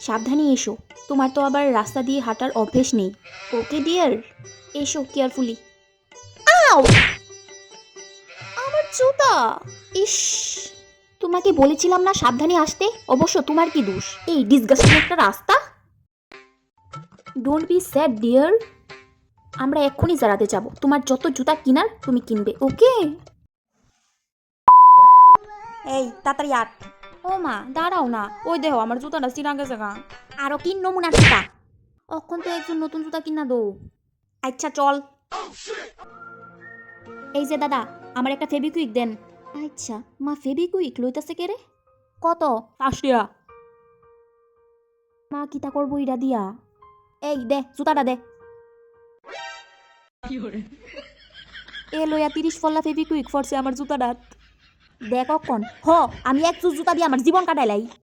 সাবধানে এসো, তোমার তো আবার রাস্তা দিয়ে হাঁটার অভ্যেস নেই। ওকে ডিয়ার, এসো কেয়ারফুলি। আউ, আমার জুতা! ইস, তোমাকে বলেছিলাম না সাবধানে আসতে। অবশ্য তোমার কি দোষ? এই ডিসগাস্টিং একটা রাস্তা। ডোন্ট বি স্যাড ডিয়ার, আমরা এক্ষুনি জারাতে যাব। তোমার যত জুতা কিনার তুমি কিনবে, ওকে? এই তাড়াতাড়ি আট। ও মা, দাঁড়াও না, ওই দেখো আমার জুতাটা চিরা গেছে গা। আরো কিন নমুনার জুতা। অখন তো একজন নতুন জুতা কিনা দো। আচ্ছা চল। এই যে দাদা, আমার একটা ফেবিকুইক দেন। আচ্ছা মা, ফেবিকুইক লইতাছে কে রে? কত? 5 টাকা। মা কিতা করবো ইরা দিয়া? এই দে জুতাটা দে। এ লইয়া 30 ফল্লা ফেবিকুইক ফরছে আমার জুতাটা। দেখ কখন হ, আমি এক জুতা দিয়ে আমার জীবন কাটাইলাই।